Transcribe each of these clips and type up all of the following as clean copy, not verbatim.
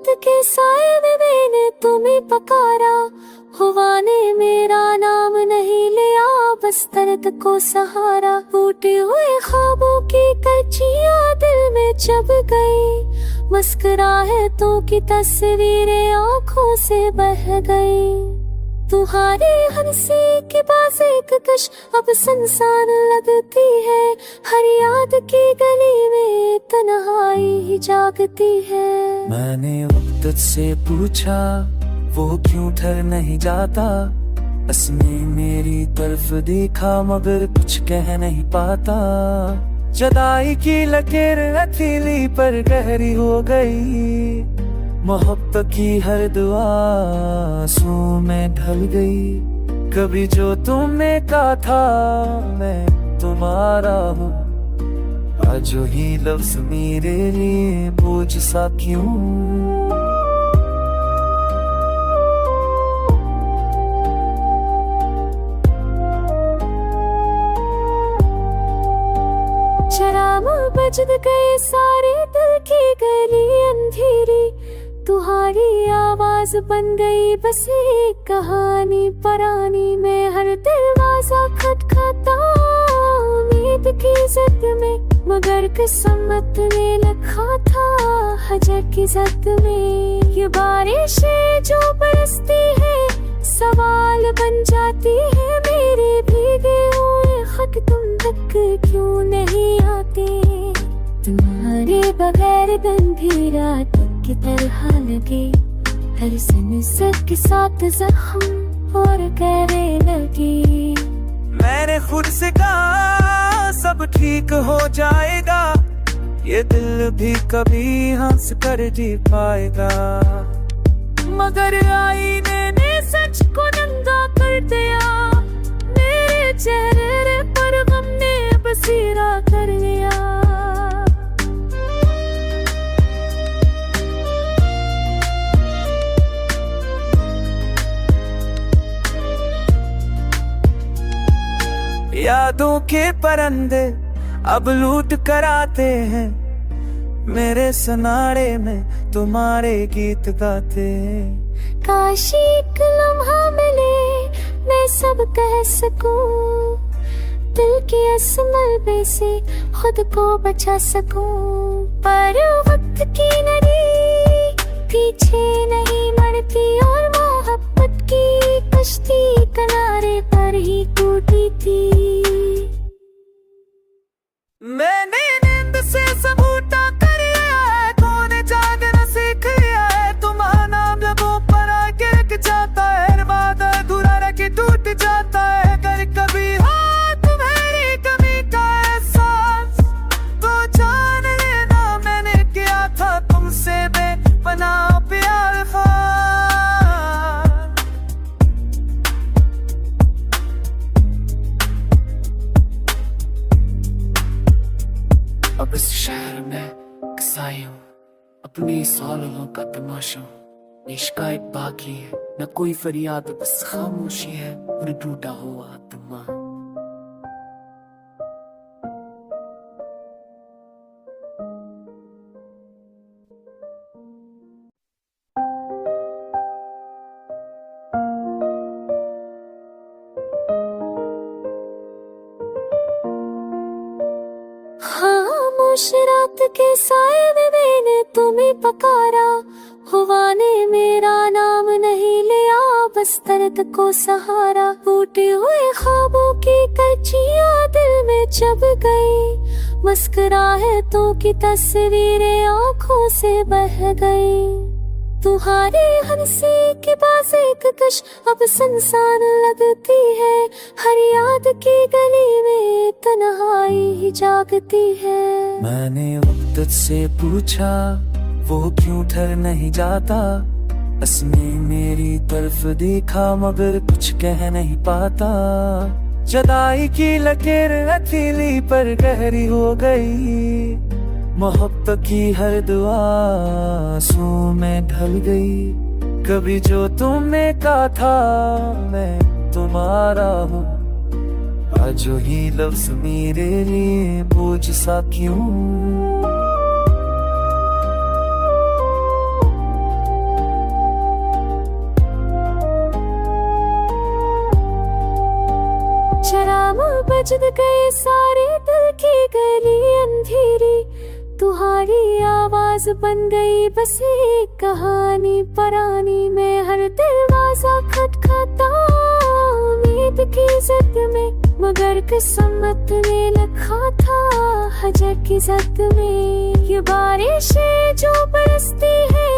रात के साए में मैंने तुम्हें पकारा, हुआ ने मेरा नाम नहीं लिया, बस दर्द को सहारा। टूटे हुए ख्वाबों की कच्चियां दिल में चुभ गई, मुस्कुराहटों की तस्वीरें आंखों से बह गई। तुम्हारे हंसी की बात एक कश अब सुनसान लगती है, हर याद की गली में तन्हाई ही जागती है। मैंने वक्त से पूछा वो क्यों ठहर नहीं जाता, उसने मेरी तरफ देखा मगर कुछ कह नहीं पाता। जुदाई की लकीर हथेली पर गहरी हो गई, मोहब्बत की हर दुआ आंसू में ढल गई। कभी जो तुमने कहा था मैं तुम्हारा हूँ, आज ही लफ्ज मेरे लिए बोझ सा क्यों। शराब बज गए सारे दिल की गली अंधेरी, तुम्हारी आवाज बन गई बस एक कहानी पुरानी में। हर दरवाजा खटखटा उम्मीद की जिद में, मगर किस्मत ने लिखा था हजर की जद में। ये बारिश है जो बरसती है सवाल बन जाती है, मेरे भीगे हुए खत तुम तक क्यों नहीं आते। तुम्हारे बगैर दिन भी रात की तरह लगे, हर सनसत के साथ जख्म और गहरे लगे। मैंने खुद से कहा सब ठीक हो जाएगा, ये दिल भी कभी हंस कर जी पाएगा। मगर आईने ने सच को नंगा कर दिया, मेरे चेहरे पर गम ने बसेरा कर लिया। यादों के परंदे अब लूट कर आते हैं, मेरे सनाड़े में तुम्हारे गीत गाते हैं। काश एक लम्हा मिले मैं सब कह सकूं, दिल के इस मलबे से खुद को बचा सकूं। पर वक्त की नदी पीछे नहीं मरती, और मोहब्बत की कश्ती किनारे पर ही टूटी थी। मैंने नींद से सब उठा कर लिया है, खोने जागना सीख लिया है। तुम्हारा नाम लबों पर आके रख जाता है, वादा अधूरा रह के टूट जाता है। अगर कभी हो तुम्हारी कमी का एहसास तो जान लेना मैंने किया था तुमसे बेपनाह प्यार खास। अब इस शहर में कसाई हूँ, अपनी सालों का तमाशा। न शिकायत बाकी है न कोई फरियाद, बस खामोशी है और टूटा हुआ आत्मा। रात के साए में मैंने तुम्हें पकारा, हुआ ने मेरा नाम नहीं लिया, बस दर्द को सहारा। टूटे हुए ख्वाबों की कच्चियां दिल में चुभ गई, मुस्कुराहटों की तस्वीरें आंखों से बह गई। तुम्हारे हंसी की बात एक कश अब सुनसान लगती है, हर याद की गली में तन्हाई ही जागती है। मैंने वक्त से पूछा वो क्यों ठहर नहीं जाता, उसने मेरी तरफ देखा मगर कुछ कह नहीं पाता। जुदाई की लकीर हथेली पर गहरी हो गई, मोहब्बत की हर दुआ आंसू में ढल गई। कभी जो तुमने कहा था मैं तुम्हारा हूँ, आज ही लफ्ज मेरे लिए बोझ सा क्यों। शराब बज गए सारे दिल की गली अंधेरी, तुम्हारी आवाज बन गई बस एक कहानी पुरानी में। हर दरवाजा खटखटा उम्मीद की जिद में, मगर किस्मत ने लिखा था हजर की जद में। ये बारिश है जो बरसती है,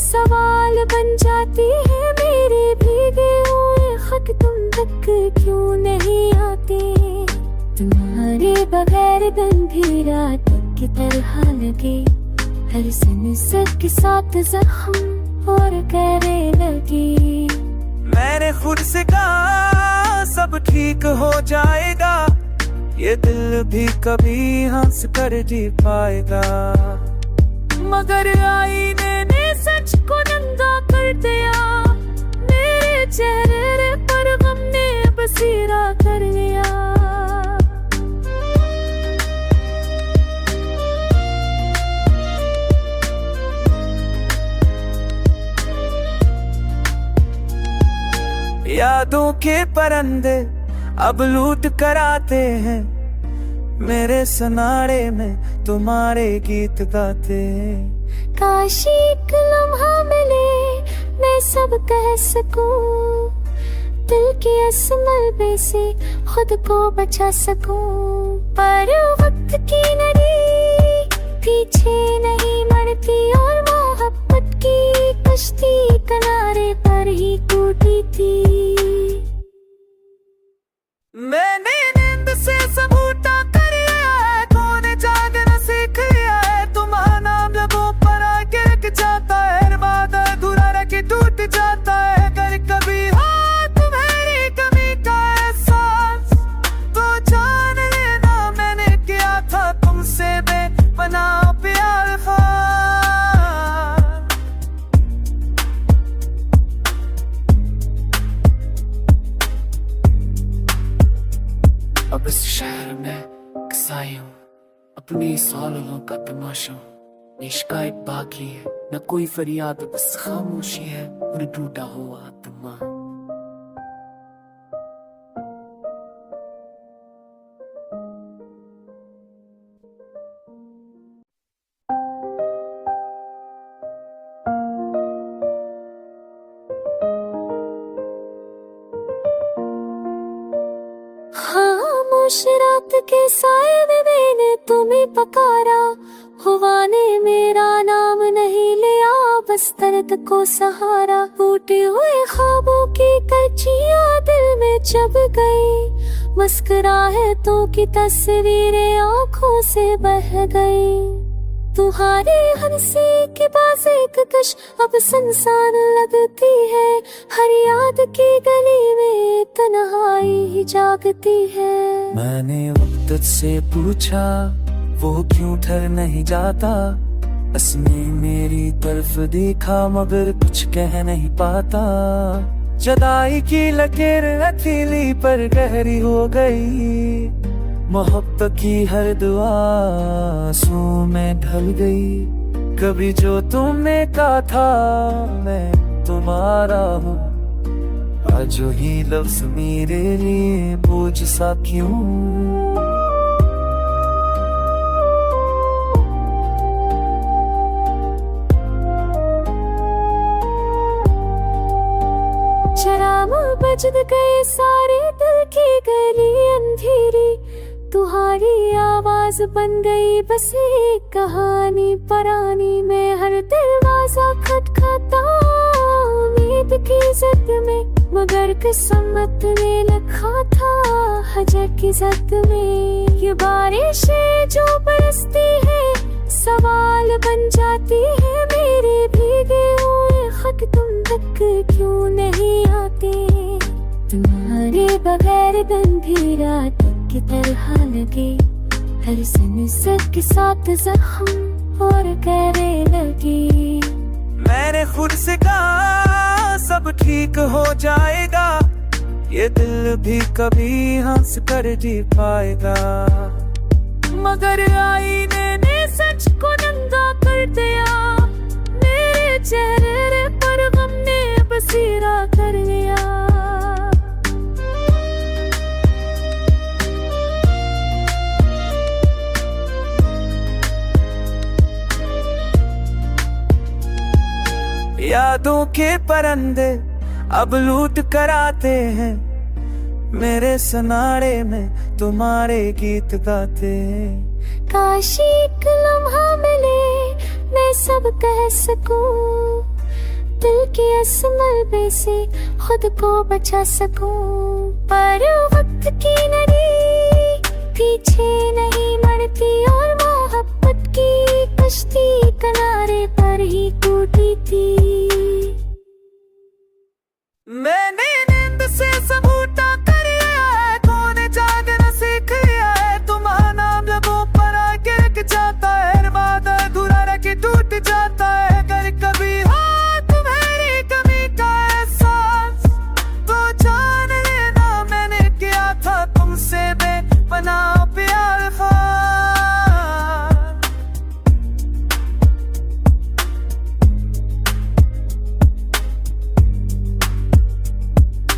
सवाल बन जाती है मेरे भीगे हुए खत तुम तक क्यों नहीं आते। तुम्हारे बगैर दिन भी रात की तरह लगे, हर संसद के साथ जख्म और गहरे लगे। मैंने खुद से कहा सब ठीक हो जाएगा, ये दिल भी कभी हंस कर जी पाएगा। मगर आईने ने सच को नंगा कर दिया, मेरे चेहरे पर गम ने बसेरा कर लिया। यादों के परंदे अब लूट कर आते हैं, मेरे सनाड़े में तुम्हारे गीत गाते हैं। काश एक लम्हा मिले मैं सब कह सकूं, दिल के इस मलबे से खुद को बचा सकूं। पर वक्त की नदी पीछे नहीं मरती, और मोहब्बत की कश्ती किनारे पर ही टूटी थी। मैंने नींद से सब उठा कर लिया है, खोने जागना सीख लिया है। तुम्हारा नाम लबों पर आके रुक जाता है, वादा अधूरा रह के टूट जाता है। अगर कभी हो तुम्हारी कमी का एहसास, तो जान लेना मैंने किया था तुमसे बेपनाह प्यार खास। अब इस शहर में कसाई हूँ, अपनी सालों का तमाशा। न शिकायत बाकी है, न कोई फरियाद, बस खामोशी है और टूटा हुआ आत्मा। खामोश रात के साए में मैंने तुम्हें पकारा, हुआ ने मेरा नाम नहीं लिया, बस दर्द को सहारा। टूटे हुए ख्वाबों की कच्चियां दिल में चुभ गई, मुस्कुराहटों की तस्वीरें आंखों से बह गई। तुम्हारे हंसी के पास एक कश अब सुनसान लगती है, हर याद की गली में तन्हाई ही जागती है। मैंने वक्त से पूछा वो क्यों ठहर नहीं जाता, उसने मेरी तरफ देखा मगर कुछ कह नहीं पाता। जुदाई की लकीर हथेली पर गहरी हो गई, मोहब्बत की हर दुआ आंसू में ढल गई। कभी जो तुमने कहा था मैं तुम्हारा हूँ, आज ही लफ्ज मेरे लिए बोझ सा क्यों। शराब बज गए सारे दिल की गली अंधेरी, तुम्हारी आवाज बन गई बस एक कहानी पुरानी में। हर दरवाजा खटखटा उम्मीद की जिद में, मगर किस्मत ने लिखा था हजर की जद में। ये बारिश है जो बरसती है, सवाल बन जाती है मेरे भीगे हुए खत तुम तक क्यों नहीं आते। तुम्हारे बगैर दिन भी रात की तरह लगे, हर संसद के साथ जख्म और गहरे लगे। मैंने खुद से कहा सब ठीक हो जाएगा, ये दिल भी कभी हंस कर जी पाएगा। मगर आईने ने सच को नंगा कर दिया, मेरे चेहरे पर गम ने बसेरा कर लिया। यादों के परंदे अब लूट कर आते हैं, मेरे सनाड़े में तुम्हारे गीत गाते हैं। काश एक लम्हा मिले मैं सब कह सकूं, दिल के इस मलबे से खुद को बचा सकूं। पर वक्त की नदी पीछे नहीं मरती और मोहब्बत की कश्ती किनारे पर ही टूटी थी। मैंने नींद से सब उठा कर लिया है, कौन जागना सीख लिया है। तुम्हारा नाम लबों पर आके गिर जाता है, वादा अधूरा रह के टूट जाता है। अगर कभी हाँ तुम्हारी कमी का एहसास तो जान लेना मैंने किया था तुमसे बेपनाह प्यार खास।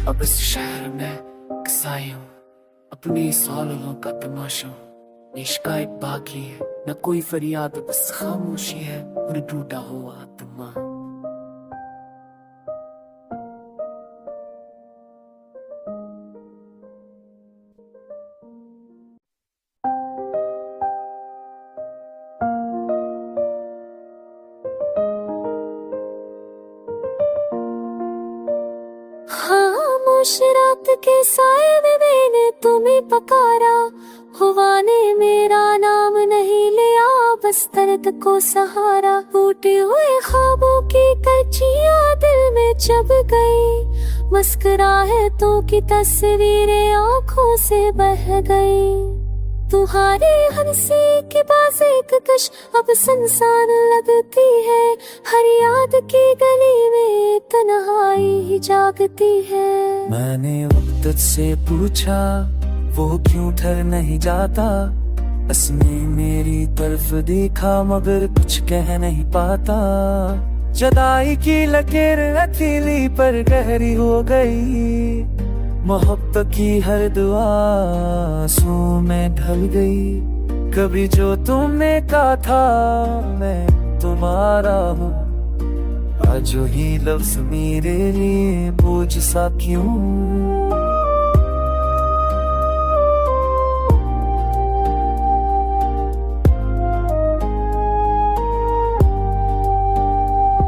अब इस शहर में कसाई हूँ, अपनी सवालों का तमाशा। इश्क़ एक बाकी है, न कोई फरियाद बस खामोशी है और टूटा हुआ आत्मा। खामोश रात के साए में मैंने तुम्हें पकारा, हुआ ने मेरा नाम नहीं लिया बस दर्द को सहारा। टूटे हुए ख्वाबों की कच्चियां दिल में चुभ गई, मुस्कुराहटों की तस्वीरें आंखों से बह गई। तुम्हारे हंसी की बात एक कश अब संसान लगती है, हर याद की गली में तन्हाई ही जागती है। मैंने वक्त से पूछा वो क्यों ठहर नहीं जाता, उसने मेरी तरफ देखा मगर कुछ कह नहीं पाता। जुदाई की लकीर हथेली पर गहरी हो गई, मोहब्बत की हर दुआ आंसू में ढल गई। कभी जो तुमने कहा था मैं तुम्हारा हूँ, आज ही लफ्ज मेरे लिए बोझ सा क्यों।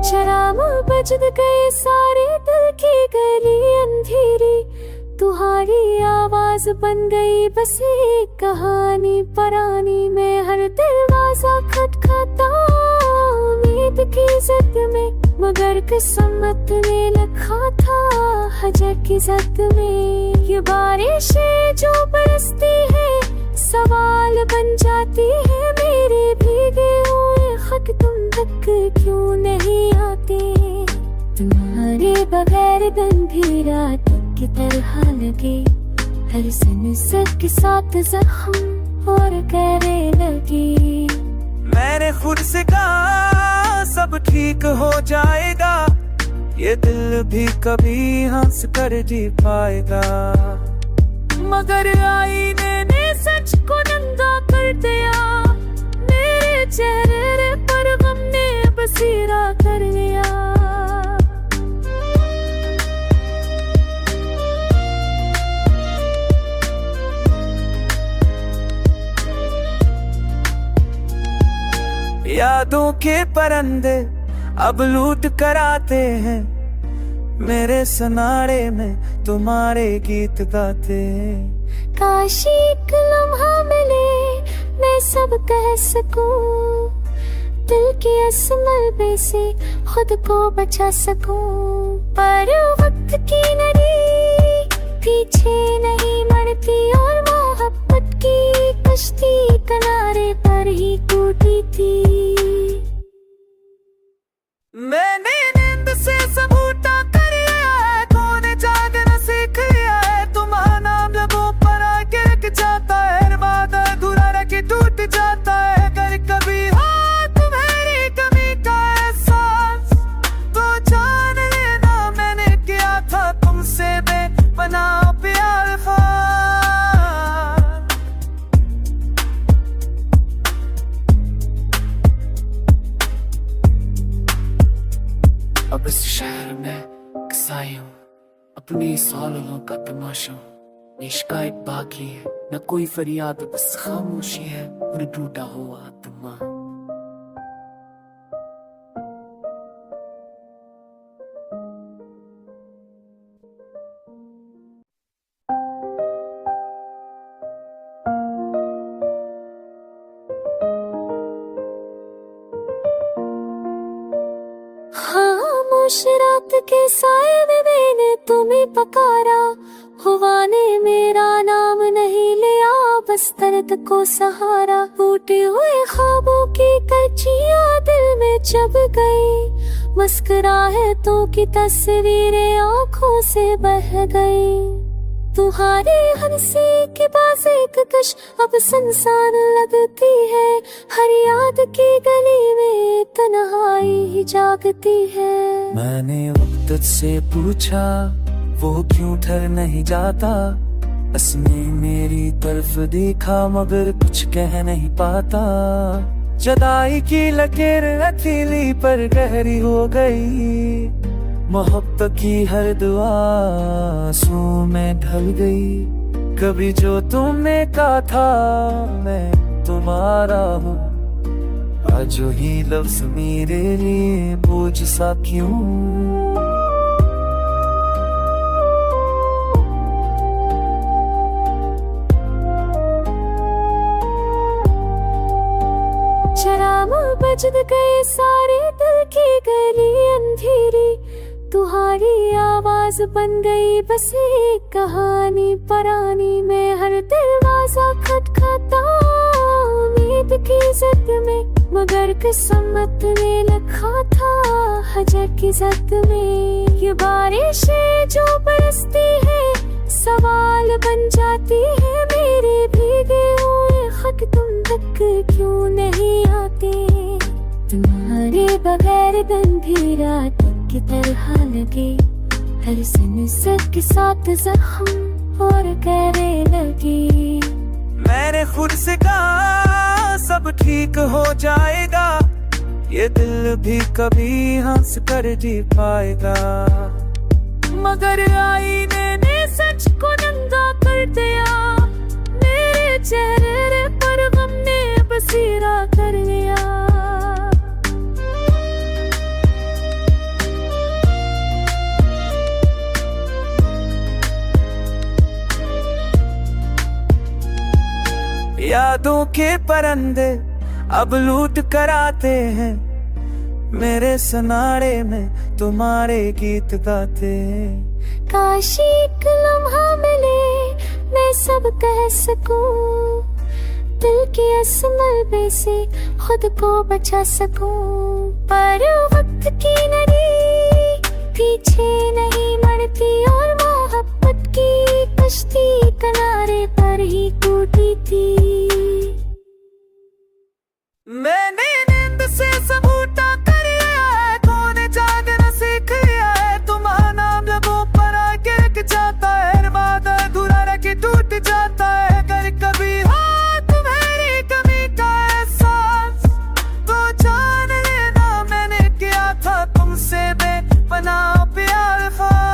शराब बज गए सारे दिल की गली अंधेरी, तुम्हारी आवाज बन गई बस एक कहानी पुरानी। मैं हर दरवाजा खटखटा उम्मीद की जिद में, मगर किस्मत ने लिखा था हजर की जद में। ये बारिश है जो बरसती है सवाल बन जाती है, मेरे भीगे हुए खत तुम तक क्यों नहीं आते। तुम्हारे बगैर दिन भी रात की तरह लगे, हर सनसत के साथ जख्म और गहरे लगे। मैंने खुद से कहा सब ठीक हो जाएगा, ये दिल भी कभी हंस कर जी पाएगा। मगर आईने ने सच को नंगा कर दिया, मेरे चेहरे पर गम ने बसेरा कर लिया। यादों के परंदे अब लूट कर आते हैं, मेरे सनाड़े में तुम्हारे गीत गाते हैं। काश एक लम्हा मिले मैं सब कह सकूं, दिल के इस मलबे से खुद को बचा सकूं। पर वक्त की नदी पीछे नहीं मरती और मोहब्बत की कश्ती किनारे पर ही टूटी थी। मैंने नींद से सब उठा कर लिया है, कौन जागना सीख लिया है। तुम्हारा नाम लबों पर आके गिर जाता है, वादा अधूरा रह के टूट जाता है। अगर कभी हाँ तुम्हारी कमी का एहसास तो जान लेना मैंने किया था तुमसे सालों का तमाशा, इश्क एक बाकी है, न कोई फरियाद बस खामोशी है और टूटा हुआ आत्मा। खामोश रात के साए में मैंने तुम्हें पकारा, हुआ ने मेरा नाम नहीं लिया, बस दर्द को सहारा। टूटे हुए ख्वाबों की कच्चियां दिल में चुभ गई, मुस्कुराहटों की तस्वीरें आंखों से बह गई। तुम्हारे हंसी के पास एक कश अब सुनसान लगती है, हर याद की गली में तन्हाई ही जागती है। मैंने वक्त से पूछा वो क्यों ठहर नहीं जाता, उसने मेरी तरफ देखा मगर कुछ कह नहीं पाता। जुदाई की लकीर हथेली पर गहरी हो गई, मोहब्बत की हर दुआ आंसू में ढल गई। कभी जो तुमने कहा था मैं तुम्हारा हूँ, आज ही लफ्ज मेरे लिए बोझ सा क्यों। शराब बज गए सारे दिल की गली अंधेरी, तुम्हारी आवाज बन गई बस एक कहानी पुरानी। मैं हर दरवाजा खटखटा उम्मीद की जिद में, मगर किस्मत ने लिखा था हजर की जद में। ये बारिशें जो बरसती है सवाल बन जाती है, मेरे भीगे हुए खत तुम तक क्यों नहीं आते। तुम्हारे बगैर दिन भी रात की तरह लगे, हर सनसत के साथ जख्म और गहरे लगे। मैंने खुद से कहा सब ठीक हो जाएगा, ये दिल भी कभी हंस कर जी पाएगा। मगर आईने ने सच को नंगा कर दिया, मेरे चेहरे पर गम ने बसेरा कर लिया। यादों के परंदे अब लूट कर आते हैं, मेरे सनाड़े में तुम्हारे गीत गाते हैं। काश एक लम्हा मिले मैं सब कह सकूं, दिल के इस मलबे से खुद को बचा सकूं। पर वक्त की नदी पीछे नहीं मरती, और मोहब्बत की कश्ती किनारे पर ही टूटी थी। मैंने नींद से सब उठा कर लिया है, खोने जागना सीख लिया है। तुम्हारा नाम लबों पर आके रुक जाता है, वादा अधूरा रह के टूट जाता है। अगर कभी हो तुम्हारी कमी का एहसास, तो जान लेना मैंने किया था तुमसे बेपनाह प्यार खास।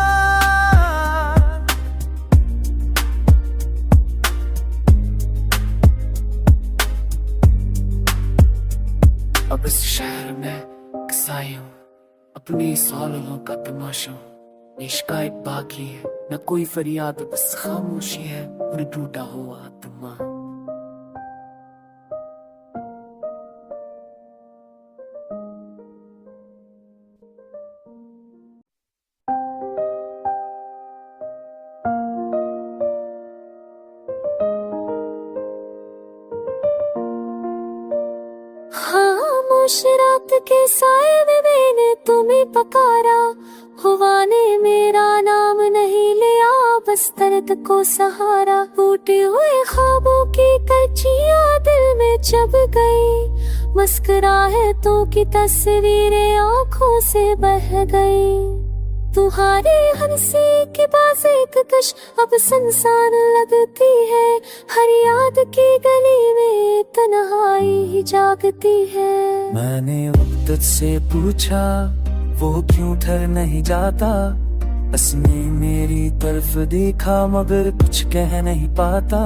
अब इस शहर में कसाई हूँ, अपनी सालों का तमाशा, इश्क एक बाकी है, न कोई फरियाद बस खामोशी है और टूटा हुआ आत्मा। खामोश रात के साए में मैंने तुम्हें पकारा, हुआ ने मेरा नाम नहीं लिया, बस दर्द को सहारा। टूटे हुए ख्वाबों की कच्चियां दिल में चुभ गई, मुस्कुराहटों की तस्वीरें आंखों से बह गई। तुम्हारे हंसी के पास एक कश अब सुनसान लगती है, हर याद की गली में तन्हाई ही जागती है। मैंने वक्त से पूछा वो क्यों ठहर नहीं जाता, असली मेरी तरफ देखा मगर कुछ कह नहीं पाता।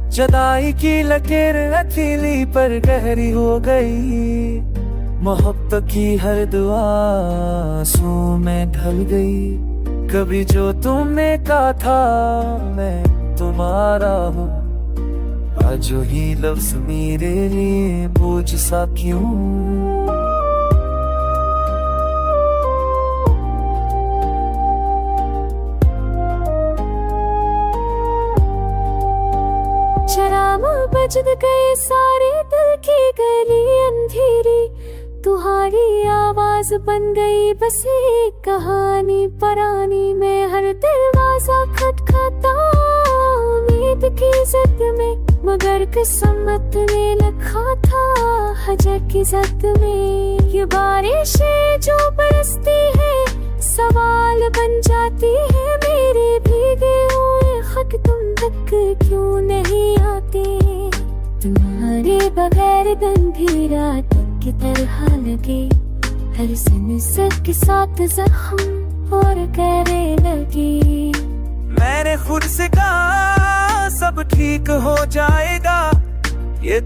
जुदाई की लकीर हथेली पर गहरी हो गई, मोहब्बत की हर दुआ आंसू में ढल गई। कभी जो तुमने कहा था मैं तुम्हारा हूँ, आज ही लफ्ज मेरे लिए बोझ सा क्यों। शराब बज गए सारे दिल की गली अंधेरी, तुम्हारी आवाज बन गई बस एक कहानी पुरानी में। हर दरवाजा खटखटा उम्मीद की जिद में, मगर किस्मत ने लिखा था हजर की जद में। ये बारिशें जो बरसती है सवाल बन जाती है, मेरे भीगे हुए खत तुम तक क्यों नहीं आते। तुम्हारे बगैर दिन भी रात की तरह लगे, हर सिनसर के साथ जख्म और गहरे लगे। मैंने खुद से कहा सब ठीक हो जाएगा, ये